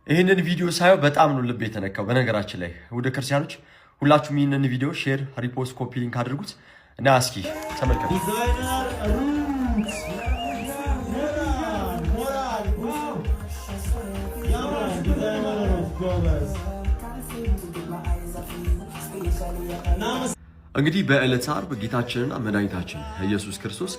ይህንን ቪዲዮ ሳየው በጣም ነው ልብ የተነካው። በነገራችን ላይ ወደ ክርስቲያኖች ሁላችሁም ይህንን ቪዲዮ ሼር፣ ሪፖስት፣ ኮፒ ሊንክ አድርጉት እና እስኪ ተመልከቱ። እንግዲህ በዕለተ ዓርብ ጌታችንና መድኃኒታችን ኢየሱስ ክርስቶስ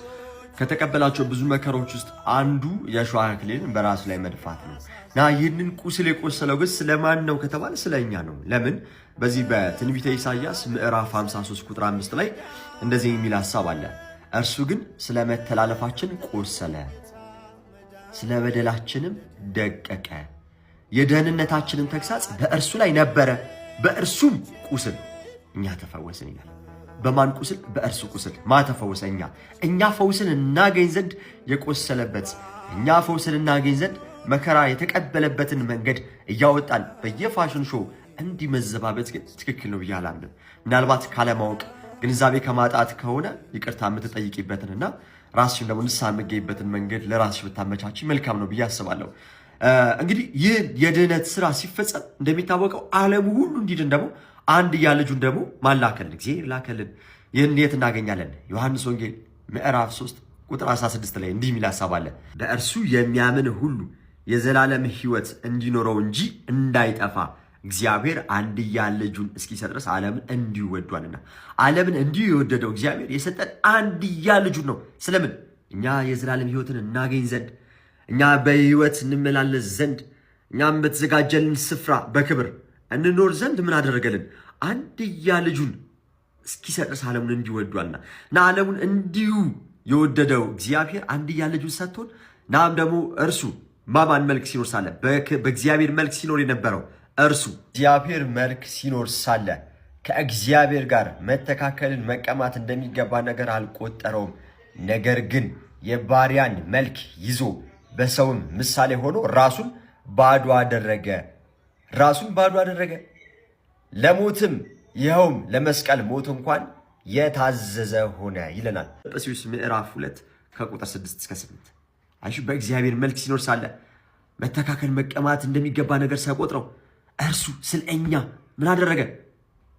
ከተቀበላቸው ብዙ መከራዎች ውስጥ አንዱ የእሾህ አክሊልን በራሱ ላይ መድፋት ነው እና ይህንን ቁስል የቆሰለው ግን ስለማን ነው ከተባለ ስለኛ ነው። ለምን? በዚህ በትንቢተ ኢሳይያስ ምዕራፍ 53 ቁጥር 5 ላይ እንደዚህ የሚል ሐሳብ አለ። እርሱ ግን ስለ መተላለፋችን ቆሰለ፣ ስለ በደላችንም ደቀቀ፣ የደህንነታችንን ተግሣጽ በእርሱ ላይ ነበረ፣ በእርሱም ቁስል እኛ ተፈወስን ይላል። በማን ቁስል? በእርሱ ቁስል ማ ተፈወሰ? እኛ ፈውስን እናገኝ ዘንድ የቆሰለበት፣ እኛ ፈውስን እናገኝ ዘንድ መከራ የተቀበለበትን መንገድ እያወጣን በየፋሽን ሾው እንዲመዘባበት ግን ትክክል ነው ብዬ አላምንም። ምናልባት ካለማወቅ ግንዛቤ ከማጣት ከሆነ ይቅርታ የምትጠይቂበትንና ራስሽን ደግሞ ንስሐ የምትገይበትን መንገድ ለራስሽ ብታመቻች መልካም ነው ብዬ አስባለሁ። እንግዲህ ይህ የድህነት ስራ ሲፈጸም እንደሚታወቀው ዓለሙ ሁሉ እንዲድን ደግሞ አንድያ ልጁን ደግሞ ማን ላከልን? እግዚአብሔር ላከልን። ይህን የት እናገኛለን? ዮሐንስ ወንጌል ምዕራፍ 3 ቁጥር 16 ላይ እንዲህ የሚል ሐሳብ አለ። በእርሱ የሚያምን ሁሉ የዘላለም ሕይወት እንዲኖረው እንጂ እንዳይጠፋ እግዚአብሔር አንድያ ልጁን እስኪሰጥ ድረስ ዓለምን እንዲሁ ወዷልና። ዓለምን እንዲሁ የወደደው እግዚአብሔር የሰጠን አንድያ ልጁን ነው። ስለምን? እኛ የዘላለም ሕይወትን እናገኝ ዘንድ፣ እኛ በሕይወት እንመላለስ ዘንድ፣ እኛም በተዘጋጀልን ስፍራ በክብር እንኖር ዘንድ ምን አደረገልን? አንድያ ልጁን እስኪሰጥ ድረስ ዓለሙን እንዲሁ ወዷልና እና ዓለሙን እንዲሁ የወደደው እግዚአብሔር አንድያ ልጁን ሰጥቶን ናም ደግሞ እርሱ በማን መልክ ሲኖር ሳለ? በእግዚአብሔር መልክ ሲኖር የነበረው እርሱ እግዚአብሔር መልክ ሲኖር ሳለ ከእግዚአብሔር ጋር መተካከልን መቀማት እንደሚገባ ነገር አልቆጠረውም። ነገር ግን የባሪያን መልክ ይዞ በሰውም ምሳሌ ሆኖ ራሱን ባዶ አደረገ። ለሞትም ይኸውም ለመስቀል ሞት እንኳን የታዘዘ ሆነ ይለናል። ፊልጵስዩስ ምዕራፍ 2 ከቁጥር 6 እስከ 8። አይሽ በእግዚአብሔር መልክ ሲኖር ሳለ መተካከል መቀማት እንደሚገባ ነገር ሳይቆጥረው እርሱ ስለኛ ምን አደረገ?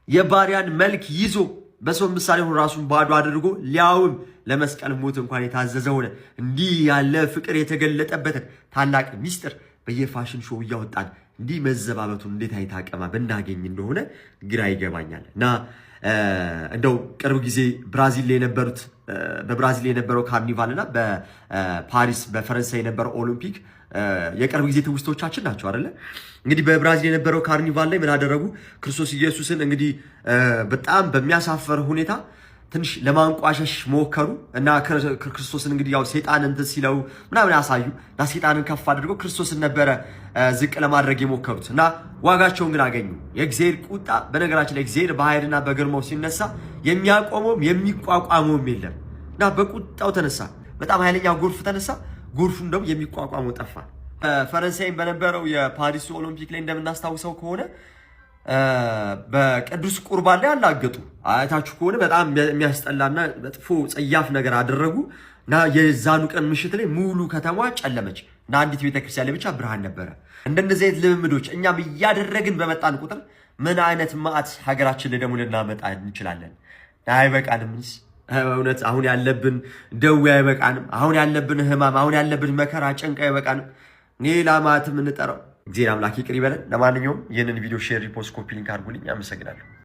የባሪያን መልክ ይዞ በሰው ምሳሌ ሆኖ ራሱን ባዶ አድርጎ ሊያውም ለመስቀል ሞት እንኳን የታዘዘ ሆነ። እንዲህ ያለ ፍቅር የተገለጠበትን ታላቅ ሚስጥር በየፋሽን ሾው እያወጣን እንዲህ መዘባበቱን እንዴት አይታ አቀማ ብናገኝ እንደሆነ ግራ ይገባኛል። እና እንደው ቅርብ ጊዜ በብራዚል የነበረው ካርኒቫል እና በፓሪስ በፈረንሳይ የነበረው ኦሎምፒክ የቅርብ ጊዜ ትውስቶቻችን ናቸው አይደለ? እንግዲህ በብራዚል የነበረው ካርኒቫል ላይ ምን አደረጉ? ክርስቶስ ኢየሱስን እንግዲህ በጣም በሚያሳፈር ሁኔታ ትንሽ ለማንቋሸሽ ሞከሩ እና ክርስቶስን እንግዲህ ያው ሰይጣን እንትን ሲለው ምናምን ያሳዩ እና ሰይጣንን ከፍ አድርገው ክርስቶስን ነበረ ዝቅ ለማድረግ የሞከሩት እና ዋጋቸውን ግን አገኙ። የእግዚአብሔር ቁጣ በነገራችን ላይ እግዚአብሔር በኃይልና በግርማው ሲነሳ የሚያቆመውም የሚቋቋመውም የለም እና በቁጣው ተነሳ። በጣም ኃይለኛ ጎርፍ ተነሳ። ጎርፉም ደግሞ የሚቋቋመው ጠፋ። ፈረንሳይም በነበረው የፓሪስ ኦሎምፒክ ላይ እንደምናስታውሰው ከሆነ በቅዱስ ቁርባን ላይ አላገጡ። አያታችሁ ከሆነ በጣም የሚያስጠላና መጥፎ ጸያፍ ነገር አደረጉ እና የዛኑ ቀን ምሽት ላይ ሙሉ ከተማ ጨለመች እና አንዲት ቤተክርስቲያን ላይ ብቻ ብርሃን ነበረ። እንደነዚህ አይነት ልምምዶች እኛም እያደረግን በመጣን ቁጥር ምን አይነት መዓት ሀገራችን ላይ ደግሞ ልናመጣ እንችላለን? አይበቃንምስ? እውነት አሁን ያለብን ደዌ አይበቃንም? አሁን ያለብን ህማም፣ አሁን ያለብን መከራ ጭንቅ አይበቃንም? ሌላ ማት የምንጠራው እግዚአብሔር አምላክ ይቅር ይበለን። ለማንኛውም ይህንን ቪዲዮ ሼር፣ ሪፖስት፣ ኮፒ ሊንክ አድርጉልኝ። አመሰግናለሁ።